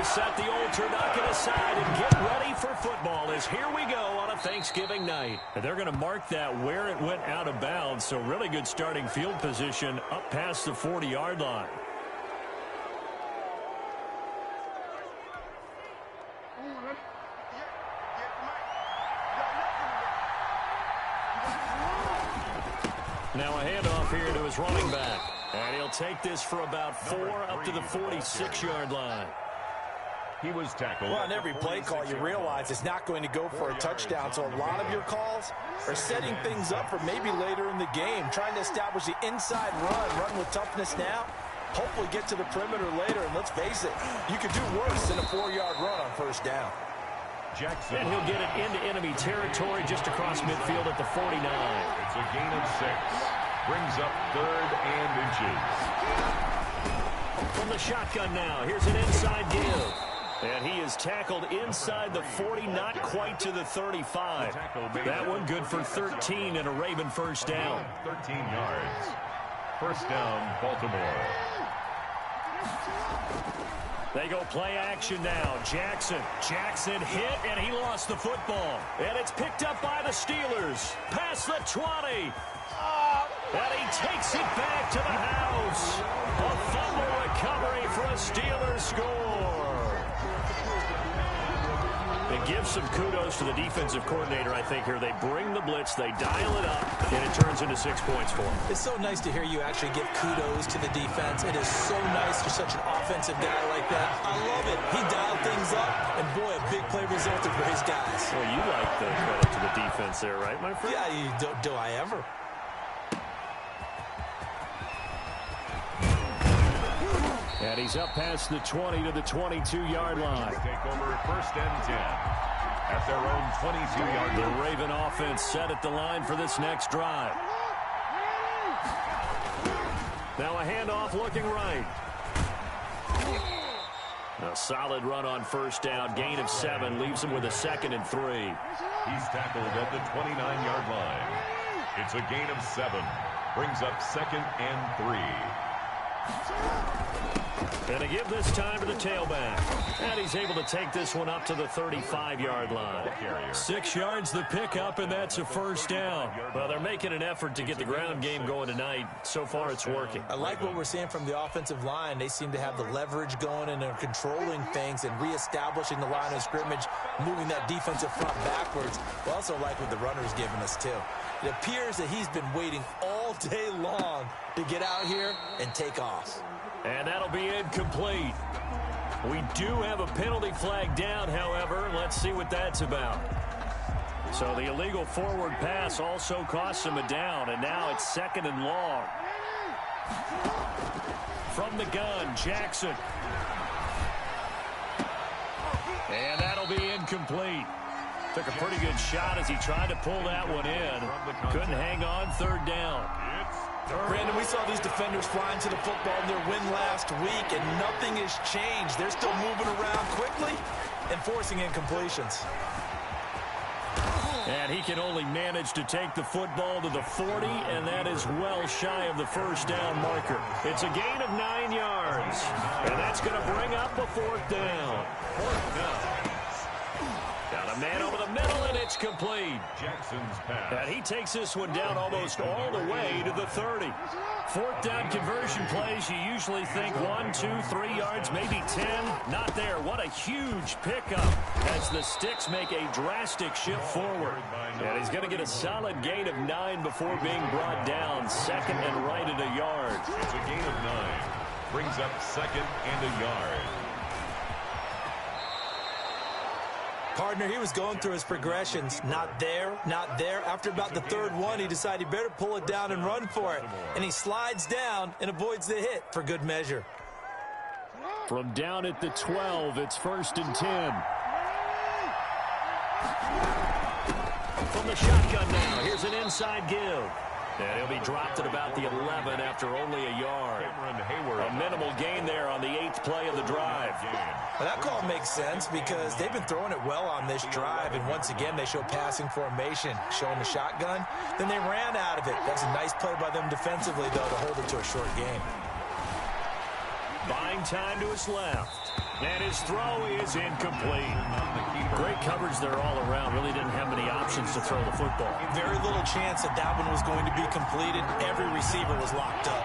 to set the old turducken aside and get ready for football as here we go on a Thanksgiving night. And they're going to mark that where it went out of bounds, so really good starting field position up past the 40-yard line. Now a handoff here to his running back. And he'll take this for about 4 up to the 46-yard line. He was tackled. Well, on every play call, you realize it's not going to go for a touchdown. So a lot of your calls are setting things up for maybe later in the game, trying to establish the inside run with toughness now, hopefully get to the perimeter later. And let's face it, you could do worse than a 4-yard run on first down. Jackson. And he'll get it into enemy territory just across midfield at the 49. It's a gain of 6. Brings up 3rd and inches. From the shotgun now, here's an inside give. And he is tackled inside the 40, not quite to the 35. That one good for 13 and a Raven first down. 13 yards. First down, Baltimore. They go play action now. Jackson hit, and he lost the football. And it's picked up by the Steelers. Past the 20. And he takes it back to the house. A fumble recovery for a Steelers score. It gives some kudos to the defensive coordinator, I think, here. They bring the blitz, they dial it up, and it turns into 6 points for them. It's so nice to hear you actually give kudos to the defense. It is so nice for such an offensive guy like that. I love it. He dialed things up, and boy, a big play resulted for his guys. Well, you like the credit to the defense there, right, my friend? Yeah, do I ever? And he's up past the 20 to the 22-yard line. Take over 1st and 10 at their own 22-yard line. The Raven offense set at the line for this next drive. Now a handoff looking right. A solid run on first down. Gain of 7 leaves him with a 2nd and 3. He's tackled at the 29-yard line. It's a gain of 7. Brings up 2nd and 3. And a give this time to the tailback. And he's able to take this one up to the 35-yard line. 6 yards the pickup, and that's a first down. Well, they're making an effort to get the ground game going tonight. So far, it's working. I like what we're seeing from the offensive line. They seem to have the leverage going, and they're controlling things and reestablishing the line of scrimmage, moving that defensive front backwards. We also like what the runner's giving us, too. It appears that he's been waiting all day long to get out here and take off. And that'll be incomplete. We do have a penalty flag down, however. Let's see what that's about. So the illegal forward pass also costs him a down, and now it's 2nd and long. From the gun, Jackson. And that'll be incomplete. Took a pretty good shot as he tried to pull that one in. Couldn't hang on, 3rd down. Brandon, we saw these defenders flying to the football in their win last week, and nothing has changed. They're still moving around quickly and forcing incompletions. And he can only manage to take the football to the 40, and that is well shy of the first down marker. It's a gain of 9 yards, and that's going to bring up a 4th down. Got a man over the middle, and it's complete. Jackson's pass. And he takes this one down almost all the way to the 30. 4th down conversion plays, you usually think 1, 2, 3 yards, maybe 10. Not there. What a huge pickup as the sticks make a drastic shift forward. And he's going to get a solid gain of 9 before being brought down. 2nd and right at a yard. It's a gain of 9. Brings up 2nd and a yard. Partner, he was going through his progressions. Not there, not there. After about the 3rd one, he decided he better pull it down and run for it. And he slides down and avoids the hit for good measure. From down at the 12, it's 1st and 10. From the shotgun now, here's an inside give. And he'll be dropped at about the 11 after only a yard. A minimal gain there on the 8th play of the drive. Well, that call makes sense because they've been throwing it well on this drive, and once again they show passing formation, showing the shotgun. Then they ran out of it. That's a nice play by them defensively, though, to hold it to a short game. buying time to his left. And his throw is incomplete. Great coverage there all around. Really didn't have many options to throw the football. Very little chance that that one was going to be completed. Every receiver was locked up.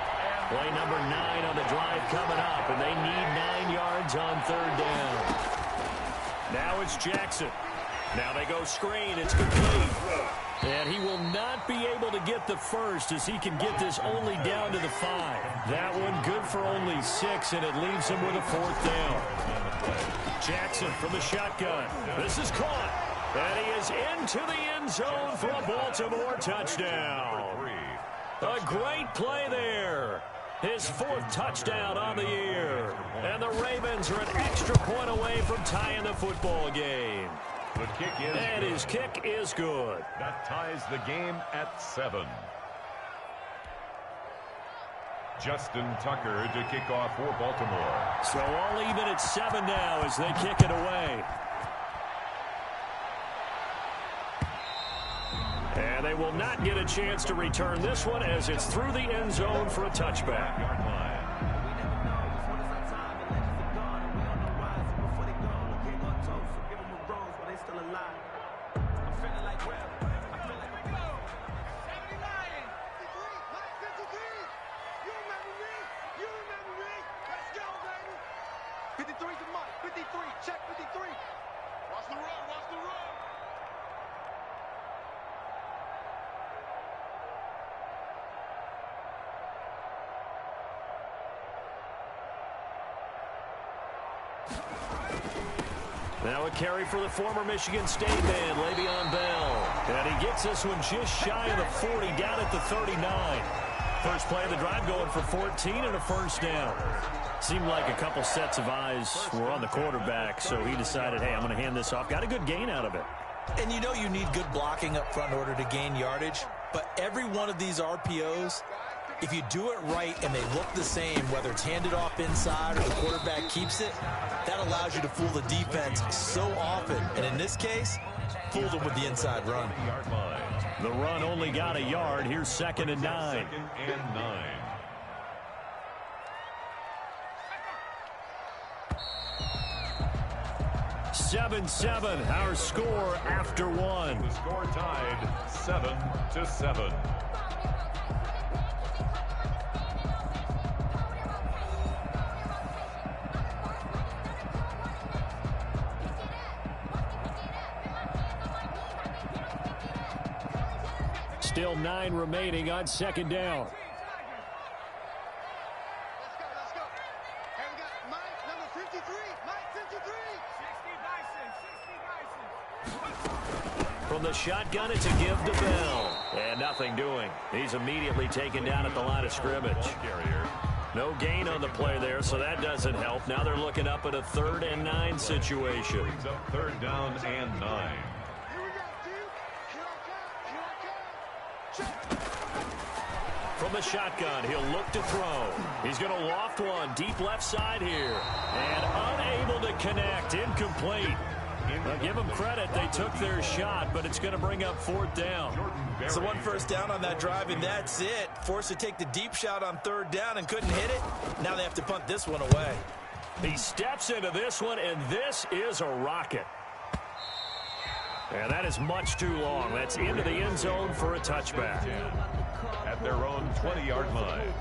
Play number 9 on the drive coming up, and they need 9 yards on third down. Now it's Jackson. Now they go screen. It's complete. And he will not be able to get the first as he can get this only down to the 5. That one good for only 6, and it leaves him with a 4th down. Jackson from the shotgun. This is caught. And he is into the end zone for a Baltimore touchdown. A great play there. His 4th touchdown on the year. And the Ravens are an extra point away from tying the football game. The kick is and good. His kick is good. That ties the game at 7. Justin Tucker to kick off for Baltimore. So all even at 7 now as they kick it away. And they will not get a chance to return this one as it's through the end zone for a touchback. Yard line. Now a carry for the former Michigan State man, Le'Veon Bell. And he gets this one just shy of the 40, down at the 39. First play of the drive going for 14 and a first down. Seemed like a couple sets of eyes were on the quarterback, so he decided, hey, I'm going to hand this off. Got a good gain out of it. And you know you need good blocking up front in order to gain yardage, but every one of these RPOs, if you do it right and they look the same, whether it's handed off inside or the quarterback keeps it, that allows you to fool the defense so often. And in this case, fooled them with the inside run. The run only got a yard. Here's 2nd and 9. 2nd and 9. Seven, our score after 1. The score tied 7-7. Still 9 remaining on 2nd down. Let's go. And we got Mike, number 53. Mike, 53. 60 Dyson. From the shotgun, it's a give to Bell. And nothing doing. He's immediately taken down at the line of scrimmage. No gain on the play there, so that doesn't help. Now they're looking up at a 3rd and 9 situation. Brings up 3rd down and 9. From the shotgun, he'll look to throw. He's going to loft one deep left side here. And unable to connect. Incomplete. Now give them credit. They took their shot, but it's going to bring up 4th down. So 1 first down on that drive, and that's it. Forced to take the deep shot on 3rd down and couldn't hit it. Now they have to punt this one away. He steps into this one, and this is a rocket. And that is much too long. That's into the end zone for a touchback. At their own 20-yard line.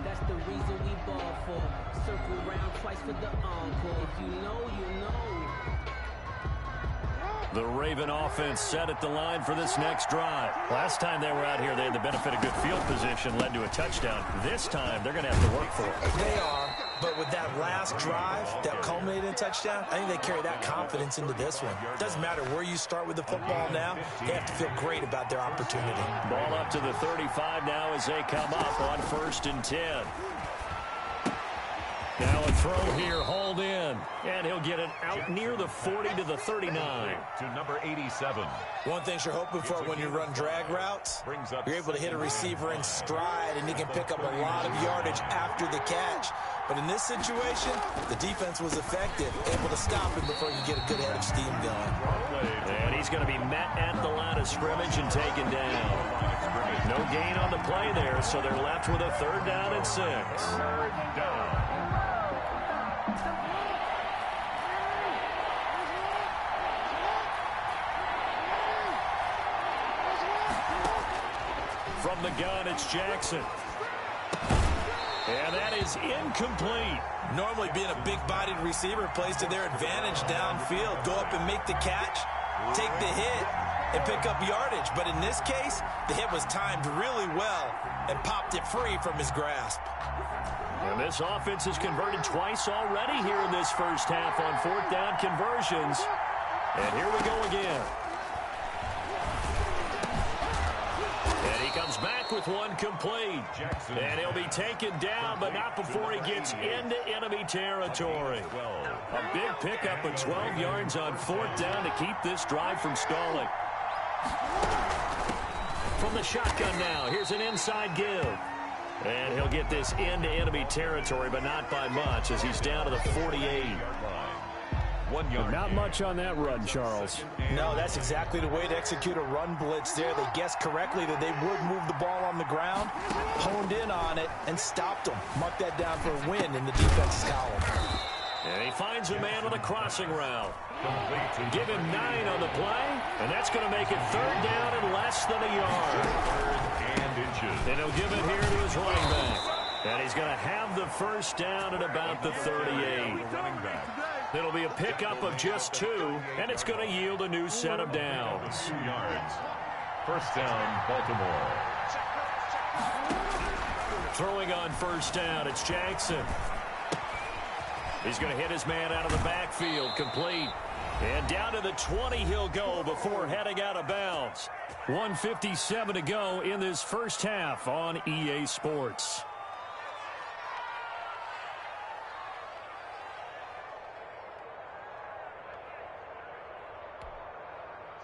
That's the reason we ball for. Circle round twice for the encore. If you know, you know. The Raven offense set at the line for this next drive. Last time they were out here, they had the benefit of good field position, led to a touchdown. This time, they're going to have to work for it. They are, but with that last drive that culminated in a touchdown, I think they carry that confidence into this one. Doesn't matter where you start with the football now, they have to feel great about their opportunity. Ball up to the 35 now as they come up on 1st and 10. Now a throw here, hauled in, and he'll get it out near the 40 to the 39. To number 87. One thing you're hoping for when you run drag routes, you're able to hit a receiver in stride, and he can pick up a lot of yardage after the catch. But in this situation, the defense was effective, able to stop him before he could get a good head of steam going. And he's going to be met at the line of scrimmage and taken down. No gain on the play there, so they're left with a 3rd down and 6. From the gun, it's Jackson. And that is incomplete. Normally being a big-bodied receiver plays to their advantage downfield. Go up and make the catch, take the hit, and pick up yardage. But in this case, the hit was timed really well and popped it free from his grasp. And this offense has converted twice already here in this first half on 4th down conversions. And here we go again. And he comes back with one complete. And he'll be taken down, but not before he gets into enemy territory. A big pickup of 12 yards on 4th down to keep this drive from stalling. From the shotgun now, here's an inside give. And he'll get this into enemy territory, but not by much as he's down to the 48. 1 yard. Not much on that run, Charles. No, that's exactly the way to execute a run blitz there. They guessed correctly that they would move the ball on the ground, honed in on it, and stopped them. Mark that down for a win in the defense's column. And he finds a man on the crossing route. Give him 9 on the play, and that's going to make it 3rd down and less than a yard. 3rd and inches. And he'll give it here to his running back. And he's going to have the 1st down at about the 38. It'll be a pickup of just 2, and it's going to yield a new set of downs. 2 yards. 1st down, Baltimore. Throwing on 1st down, it's Jackson. He's going to hit his man out of the backfield, complete. And down to the 20 he'll go before heading out of bounds. 1:57 to go in this first half on EA Sports.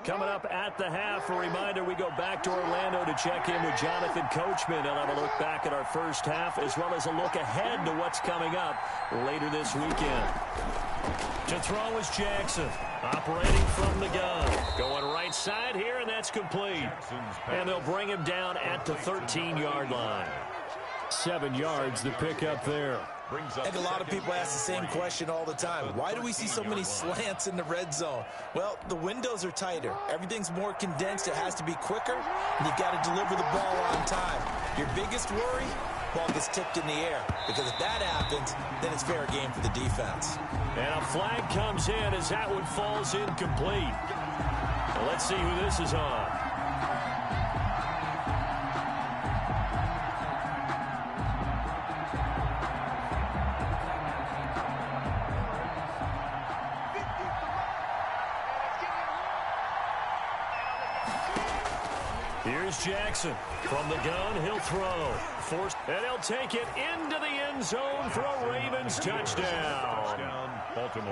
Coming up at the half, a reminder, we go back to Orlando to check in with Jonathan Coachman. He'll have a look back at our first half as well as a look ahead to what's coming up later this weekend. To throw is Jackson, operating from the gun. Going right side here, and that's complete. And they'll bring him down at the 13-yard line. 7 yards, the pickup there. I think a lot of people ask the same question all the time. Why do we see so many slants in the red zone? Well, the windows are tighter. Everything's more condensed. It has to be quicker, and you've got to deliver the ball on time. Your biggest worry, ball gets tipped in the air, because if that happens, then it's fair game for the defense. And a flag comes in as that one falls incomplete. Well, let's see who this is on. Here's Jackson. From the gun, he'll throw. And he'll take it into the end zone for a Ravens touchdown.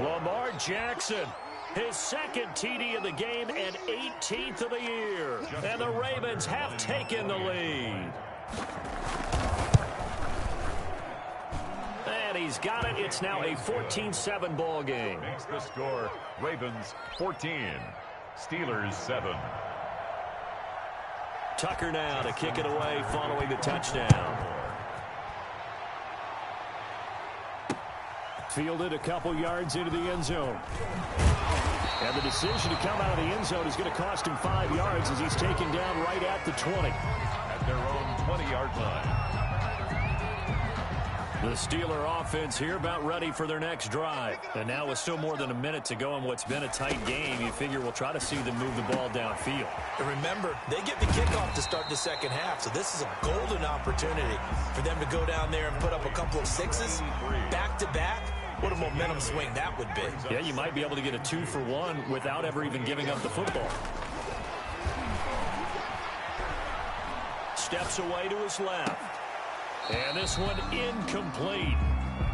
Lamar Jackson, his 2nd TD of the game and 18th of the year. And the Ravens have taken the lead. And he's got it. It's now a 14-7 ball game. Makes the score Ravens 14, Steelers 7. Tucker now to kick it away following the touchdown. Fielded a couple yards into the end zone. And the decision to come out of the end zone is going to cost him 5 yards as he's taken down right at the 20. At their own 20-yard line. The Steeler offense here about ready for their next drive. And now with still more than a minute to go in what's been a tight game, you figure we'll try to see them move the ball downfield. And remember, they get the kickoff to start the second half, so this is a golden opportunity for them to go down there and put up a couple of 6s back-to-back. What a momentum swing that would be. Yeah, you might be able to get a 2-for-1 without ever even giving up the football. Steps away to his left. And this one incomplete.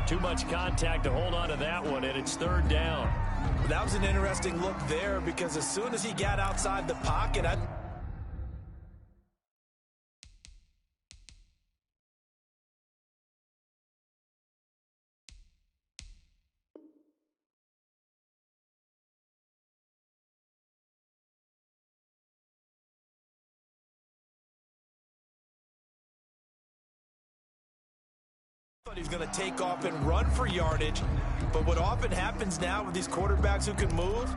Too much contact to hold on to that one, and it's 3rd down. That was an interesting look there because as soon as he got outside the pocket, He's going to take off and run for yardage. But what often happens now with these quarterbacks who can move,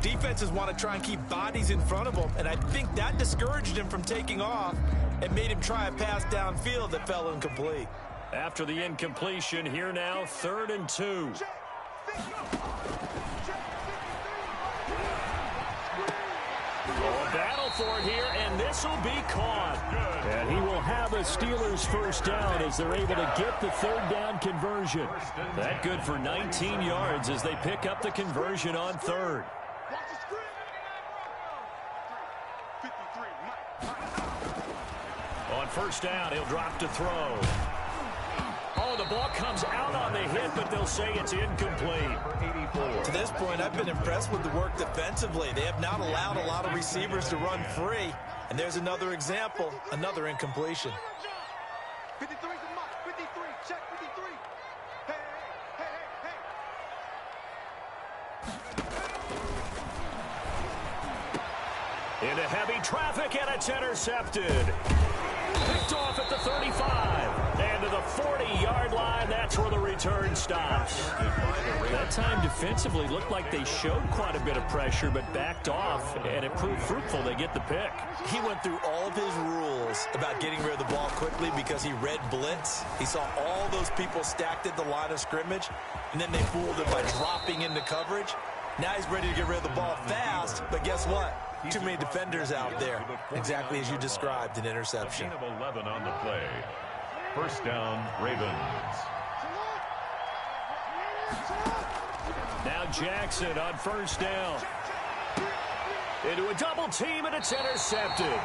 defenses want to try and keep bodies in front of them. And I think that discouraged him from taking off and made him try a pass downfield that fell incomplete. After the incompletion, here now, 3rd and 2. Battle for it here, and this will be caught. And he will have a Steelers first down as they're able to get the 3rd down conversion. That good for 19 yards as they pick up the conversion on 3rd. On first down, he'll drop to throw. Oh, the ball comes out on the hit, but they'll say it's incomplete. To this point, I've been impressed with the work defensively. They have not allowed a lot of receivers to run free. And there's another example, another incompletion. 53 is a mark. 53. Check 53. Hey, hey, hey, hey. Into heavy traffic, and it's intercepted. Picked off at the 35. And to the 40-yard line, that's where the return stops. That time defensively looked like they showed quite a bit of pressure, but backed off, and it proved fruitful. They get the pick. He went through all of his rules about getting rid of the ball quickly because he read blitz. He saw all those people stacked at the line of scrimmage, and then they fooled him by dropping into coverage. Now he's ready to get rid of the ball fast, but guess what? Too many defenders out there. Exactly as you described, an interception. Gain of 11 on the play. First down, Ravens. Now Jackson on first down. Into a double team, and it's intercepted.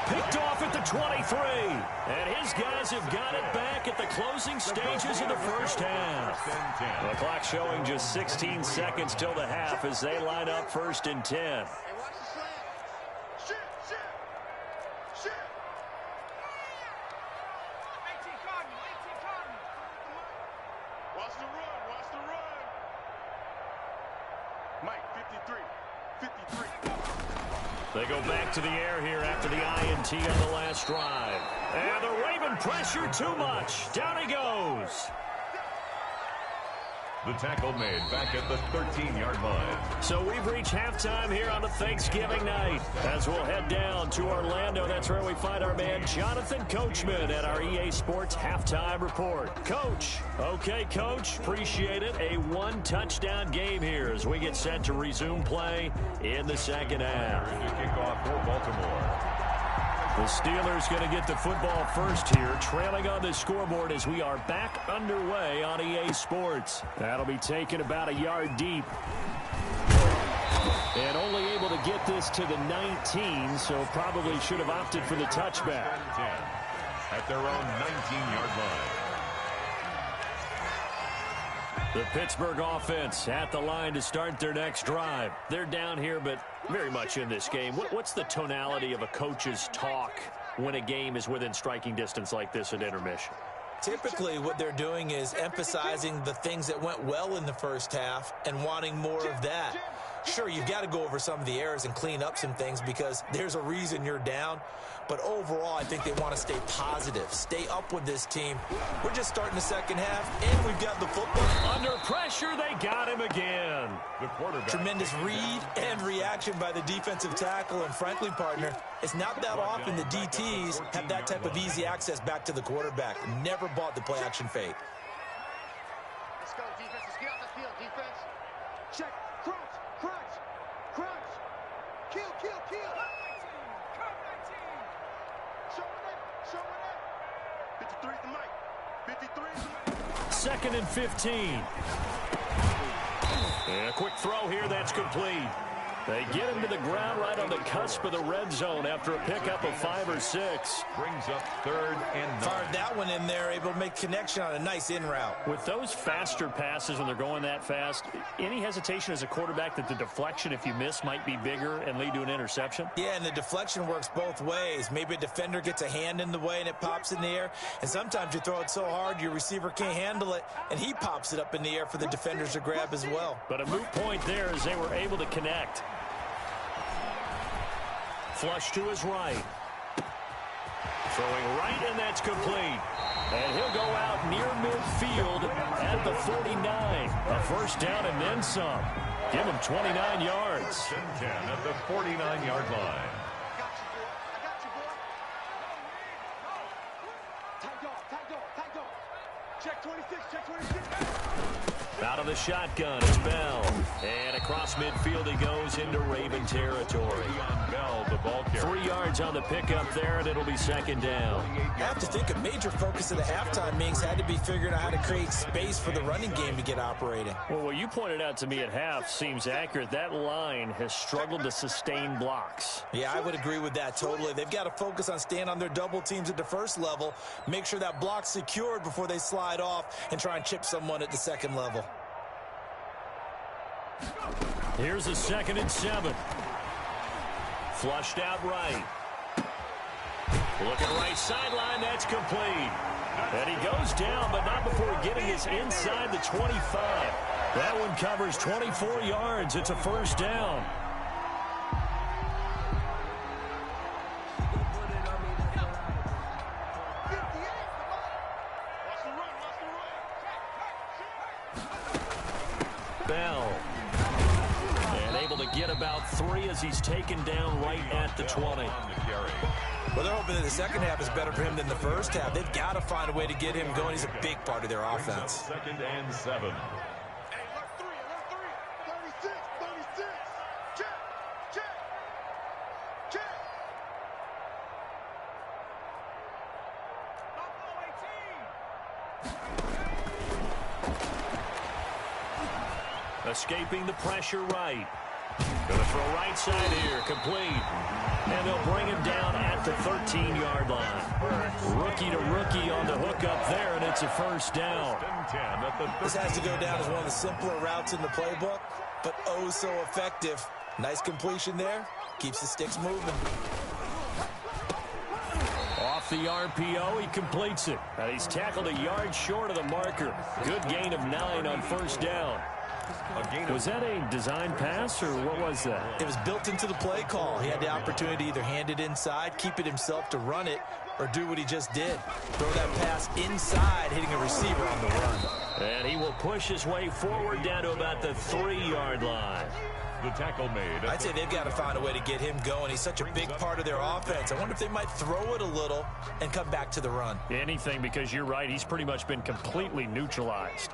Picked off at the 23. And his guys have got it back at the closing stages of the first half. The clock showing just 16 seconds till the half as they line up 1st and 10. They go back to the air here after the INT on the last drive. And the Raven pressure too much. Down he goes. The tackle made back at the 13-yard line. So we've reached halftime here on a Thanksgiving night. As we'll head down to Orlando, that's where we find our man Jonathan Coachman at our EA Sports Halftime Report. Coach. Okay, Coach. Appreciate it. A 1-touchdown game here as we get set to resume play in the second half. Kickoff for Baltimore. The Steelers going to get the football first here, trailing on the scoreboard as we are back underway on EA Sports. That'll be taken about a yard deep. And only able to get this to the 19, so probably should have opted for the touchback. At their own 19-yard line. The Pittsburgh offense at the line to start their next drive. They're down here, but very much in this game. What's the tonality of a coach's talk when a game is within striking distance like this at intermission? Typically, what they're doing is emphasizing the things that went well in the first half and wanting more of that. Sure, you've got to go over some of the errors and clean up some things because there's a reason you're down. But overall, I think they want to stay positive, stay up with this team. We're just starting the second half, and we've got the football. Under pressure, they got him again. The quarterback. Tremendous read and reaction by the defensive tackle, and frankly, partner, it's not that often the DTs have that type of easy access back to the quarterback. Never bought the play-action fake. Let's go, defense. Let's get off the field, defense. Check. Crunch. Crunch. Crunch. Kill, kill, kill. Showing up. Showing up. 53 is the mic. 53 is the mic. 2nd and 15. And a quick throw here, that's complete. They get him to the ground right on the cusp of the red zone after a pickup of 5 or 6. Brings up 3rd and 9. Fired that one in there, able to make connection on a nice in route. With those faster passes when they're going that fast, any hesitation as a quarterback that the deflection, if you miss, might be bigger and lead to an interception? Yeah, and the deflection works both ways. Maybe a defender gets a hand in the way and it pops in the air. And sometimes you throw it so hard your receiver can't handle it, and he pops it up in the air for the defenders to grab as well. But a moot point there as they were able to connect. Flush to his right. Throwing right, and that's complete. And he'll go out near midfield at the 49. A first down and then some. Give him 29 yards. 10 at the 49-yard line. Check 26, check 26. Out of the shotgun, it's Bell. And across midfield he goes into Raven territory. Bell, the ball carrier. 3 yards on the pickup there, and it'll be second down. I have to think a major focus of the halftime meetings had to be figuring out how to create space for the running game to get operating. Well, what you pointed out to me at half seems accurate. That line has struggled to sustain blocks. Yeah, I would agree with that totally. They've got to focus on staying on their double teams at the first level, make sure that block's secured before they slide off and try and chip someone at the second level. Here's a 2nd and 7. Flushed out right. Looking right sideline, that's complete. And he goes down, but not before getting us inside the 25. That one covers 24 yards. It's a first down. Bell. And able to get about 3 as he's taken down right at the 20. Well, they're hoping that the second half is better for him than the first half. They've got to find a way to get him going. He's a big part of their offense. 2nd and 7. Hey, alert 3, 36, 36. Check, check, check. Escaping the pressure right. Gonna throw right side here, complete. And they'll bring him down at the 13-yard line. Rookie to rookie on the hook up there, and it's a first down. This has to go down as one of the simpler routes in the playbook, but oh so effective. Nice completion there. Keeps the sticks moving. Off the RPO, he completes it. And he's tackled a yard short of the marker. Good gain of 9 on first down. Was that a design pass, or what was that? It was built into the play call. He had the opportunity to either hand it inside, keep it himself to run it, or do what he just did. Throw that pass inside, hitting a receiver on the run. And he will push his way forward down to about the 3-yard line. The tackle made. I'd say they've got to find a way to get him going. He's such a big part of their offense. I wonder if they might throw it a little and come back to the run. Anything, because you're right. He's pretty much been completely neutralized.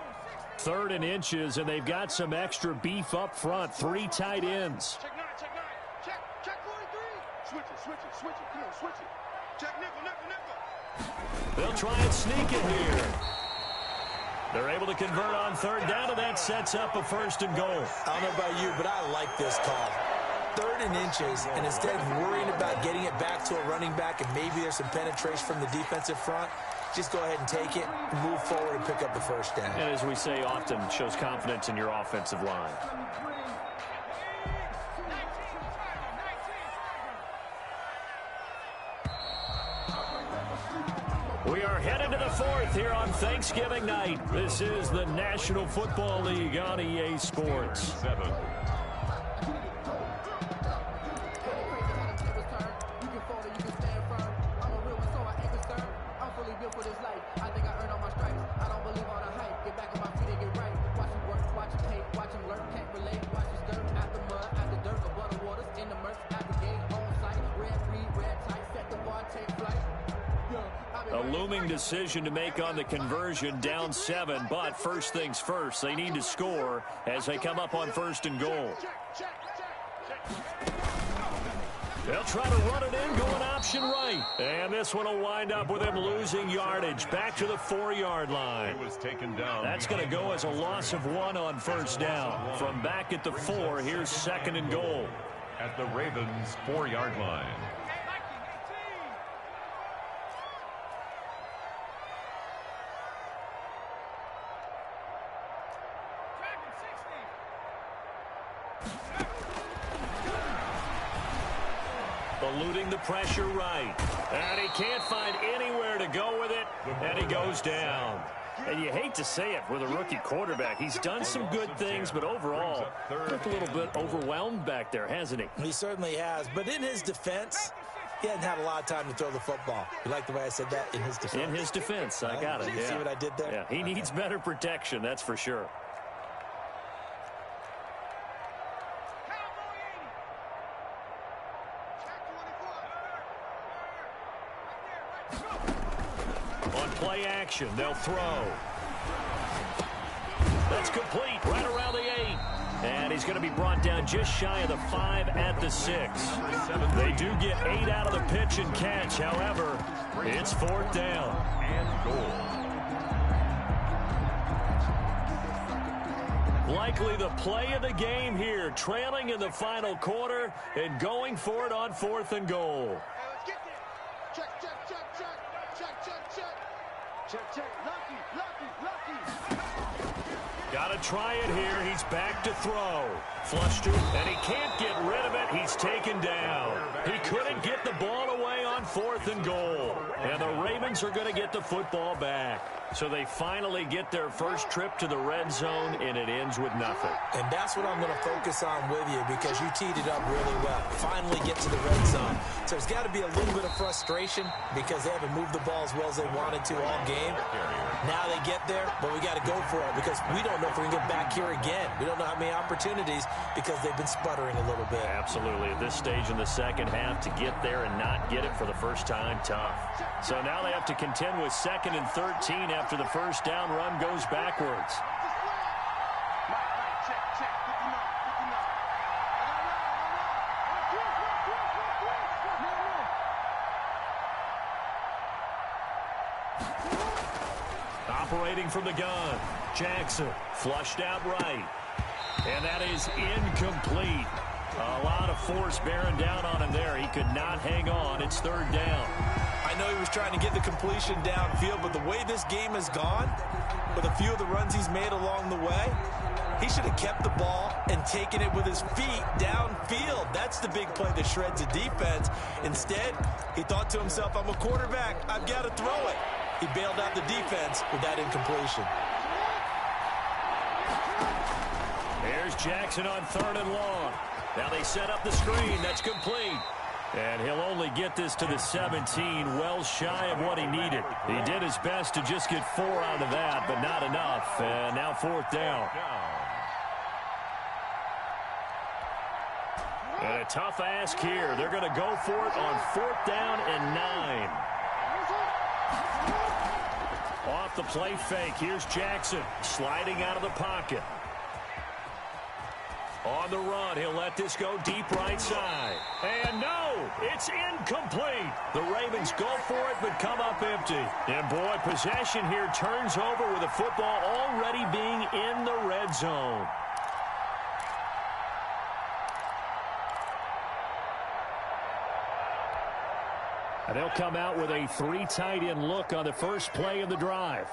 3rd and inches, and they've got some extra beef up front. 3 tight ends. Check 9, check 9. Check 43. Switch it. Come on, switch it. Check nickel. They'll try and sneak it here. They're able to convert on 3rd down, and that sets up a 1st and goal. I don't know about you, but I like this call. 3rd and inches, and instead of worrying about getting it back to a running back and maybe there's some penetration from the defensive front, just go ahead and take it, move forward, and pick up the first down. And as we say often, shows confidence in your offensive line. We are headed to the 4th here on Thanksgiving night. This is the National Football League on EA Sports. 7. A looming decision to make on the conversion, down 7, but first things first, they need to score as they come up on 1st and goal. They'll try to run it in, going option right. And this one will wind up with him losing yardage back to the 4-yard line. He was taken down. That's going to go as a loss of 1 on first down. From back at the 4, here's 2nd and goal. At the Ravens' 4-yard line. Eluding the pressure right. And he can't find anywhere to go with it. And he goes down. And you hate to say it with a rookie quarterback. He's done some good things, but overall, looked a little bit overwhelmed back there, hasn't he? He certainly has. But in his defense, he hadn't had a lot of time to throw the football. You like the way I said that? In his defense. In his defense, I got it. You see what I did there? Yeah, he needs better protection, that's for sure. On play action, they'll throw. That's complete, right around the 8. And he's going to be brought down just shy of the 5 at the 6. They do get 8 out of the pitch and catch. However, it's 4th down. And goal. Likely the play of the game here, trailing in the final quarter and going for it on 4th and goal. Hey, let's get there. Check, check, check, check. Check, check, check. Check, check. Lucky, lucky, lucky. Got to try it here. He's back to throw. Flushed to, and he can't get rid of it. He's taken down. He couldn't get the ball away on 4th and goal. And the Ravens are going to get the football back. So they finally get their first trip to the red zone, and it ends with nothing. And that's what I'm going to focus on with you because you teed it up really well. Finally get to the red zone. So there's got to be a little bit of frustration because they haven't moved the ball as well as they wanted to all game. Now they get there, but we got to go for it because we don't know if we can get back here again. We don't know how many opportunities because they've been sputtering a little bit. Absolutely. At this stage in the second half, to get there and not get it for the first time, tough. So now they have to contend with 2nd and 13 after the first down run goes backwards. Operating from the gun, Jackson flushed out right. And that is incomplete. A lot of force bearing down on him there. He could not hang on. It's 3rd down. I know he was trying to get the completion downfield, but the way this game has gone, with a few of the runs he's made along the way, he should have kept the ball and taken it with his feet downfield. That's the big play that shreds the defense. Instead, he thought to himself, I'm a quarterback. I've got to throw it. He bailed out the defense with that incompletion. There's Jackson on 3rd and long. Now they set up the screen. That's complete. And he'll only get this to the 17, well shy of what he needed. He did his best to just get 4 out of that, but not enough. And now 4th down. And a tough ask here. They're going to go for it on 4th down and 9. Off the play fake. Here's Jackson sliding out of the pocket. On the run, he'll let this go deep right side. And no, it's incomplete. The Ravens go for it, but come up empty. And boy, possession here turns over with the football already being in the red zone. And they'll come out with a 3 tight end look on the first play of the drive.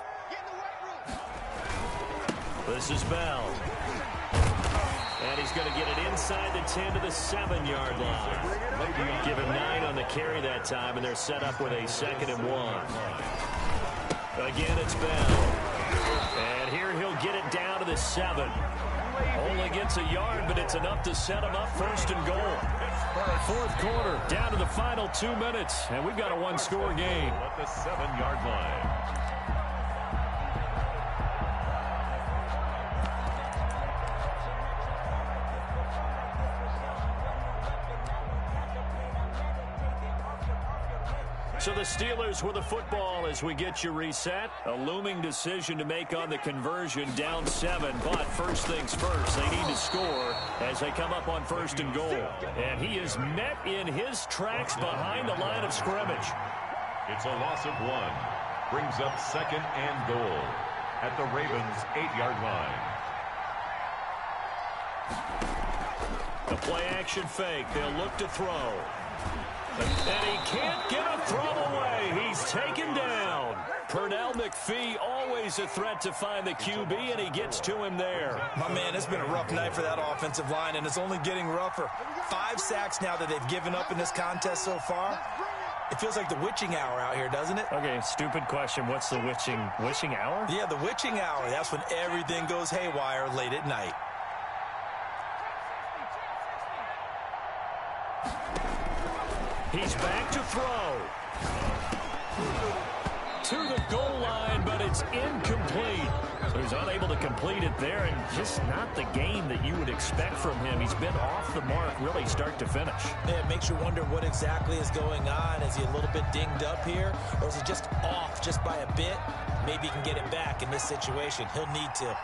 This is Bell. And he's going to get it inside the 10 to the 7-yard line. Give him 9 on the carry that time, and they're set up with a 2nd and 1. Again, it's Bell. And here he'll get it down to the 7. Only gets a yard, but it's enough to set him up 1st and goal. 4th quarter, down to the final 2 minutes, and we've got a 1-score game. At the 7-yard line. So the Steelers with the football as we get you reset. A looming decision to make on the conversion, down 7. But first things first, they need to score as they come up on 1st and goal. And he is met in his tracks behind the line of scrimmage. It's a loss of 1. Brings up 2nd and goal at the Ravens' 8-yard line. The play action fake. They'll look to throw. And he can't get a throw away. He's taken down. Pernell McPhee, always a threat to find the QB, and he gets to him there. My man, it's been a rough night for that offensive line, and it's only getting rougher. 5 sacks now that they've given up in this contest so far. It feels like the witching hour out here, doesn't it? Okay, stupid question. What's the witching hour? Yeah, the witching hour. That's when everything goes haywire late at night. He's back to throw. To the goal line, but it's incomplete. So he's unable to complete it there, and just not the game that you would expect from him. He's been off the mark really start to finish. Yeah, it makes you wonder what exactly is going on. Is he a little bit dinged up here, or is he just off just by a bit? Maybe he can get it back in this situation. He'll need to.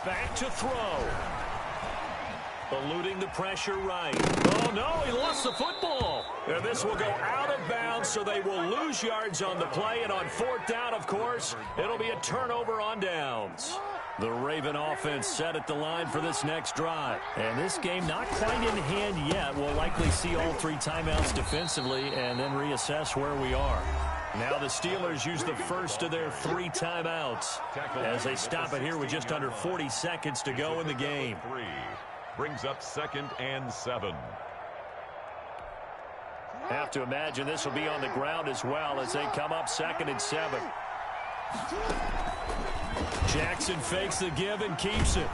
Back to throw. Eluding the pressure right. Oh, no, he lost the football. And this will go out of bounds, so they will lose yards on the play. And on fourth down, of course, it'll be a turnover on downs. The Raven offense set at the line for this next drive. And this game not quite in hand yet. We'll likely see all 3 timeouts defensively and then reassess where we are. Now the Steelers use the first of their 3 timeouts as they stop it here with just under 40 seconds to go in the game. Brings up 2nd and 7. Have to imagine this will be on the ground as well as they come up 2nd and 7. Jackson fakes the give and keeps it.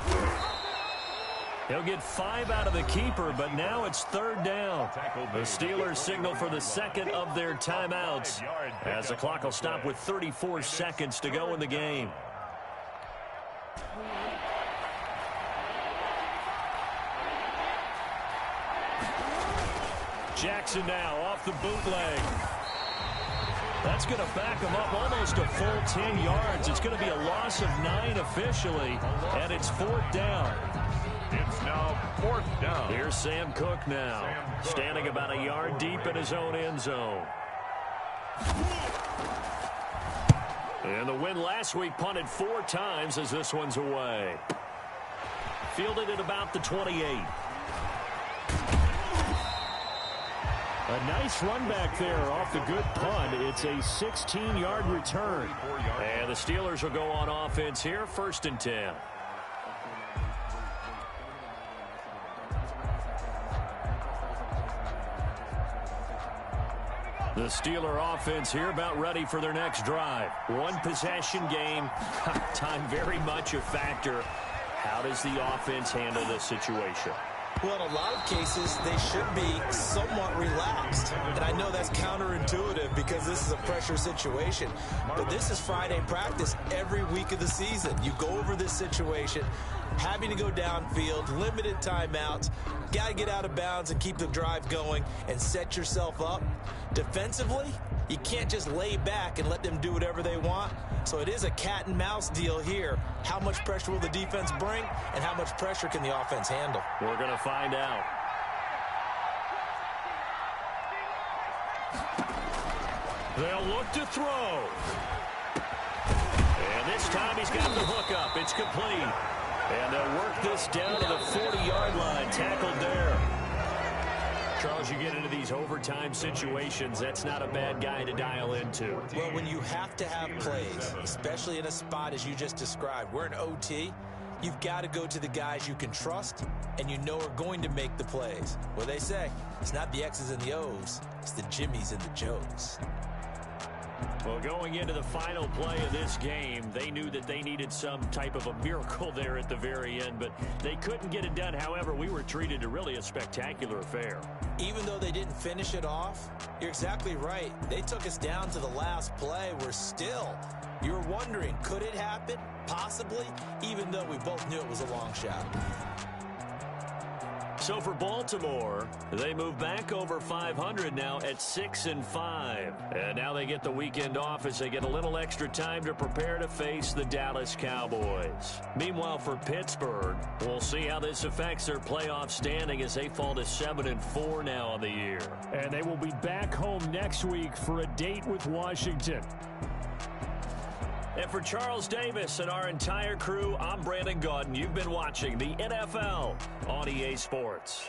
He'll get 5 out of the keeper, but now it's 3rd down. The Steelers signal for the 2nd of their timeouts as the clock will stop with 34 seconds to go in the game. Jackson now off the bootleg. That's going to back him up almost a full 10 yards. It's going to be a loss of 9 officially, and it's 4th down. It's now 4th down. Here's Sam Cook now, standing about a yard deep in his own end zone. And the win last week punted 4 times as this one's away. Fielded at about the 28. A nice run back there off the good punt. It's a 16-yard return. And the Steelers will go on offense here, 1st and 10. The Steeler offense here about ready for their next drive. 1 possession game. Time very much a factor. How does the offense handle this situation? Well, in a lot of cases, they should be somewhat relaxed. And I know that's counterintuitive because this is a pressure situation. But this is Friday practice every week of the season. You go over this situation, having to go downfield, limited timeouts, got to get out of bounds and keep the drive going and set yourself up. Defensively, you can't just lay back and let them do whatever they want. So it is a cat and mouse deal here. How much pressure will the defense bring, and how much pressure can the offense handle? We're going to find out. They'll look to throw. And this time he's got the hook up. It's complete. And they'll work this down to the 40-yard line. Tackled there. Charles, you get into these overtime situations, that's not a bad guy to dial into. Well, when you have to have plays, especially in a spot as you just described, we're in OT, you've got to go to the guys you can trust and you know are going to make the plays. Well, they say it's not the X's and the O's, it's the Jimmys and the Joes. Well, going into the final play of this game, they knew that they needed some type of a miracle there at the very end, but they couldn't get it done. However, we were treated to really a spectacular affair. Even though they didn't finish it off, you're exactly right. They took us down to the last play. We're still, you're wondering, could it happen? Possibly, even though we both knew it was a long shot. So for Baltimore, they move back over 500 now at 6-5. And now they get the weekend off as they get a little extra time to prepare to face the Dallas Cowboys. Meanwhile, for Pittsburgh, we'll see how this affects their playoff standing as they fall to 7-4 now on the year. And they will be back home next week for a date with Washington. And for Charles Davis and our entire crew, I'm Brandon Gaudin. You've been watching the NFL on EA Sports.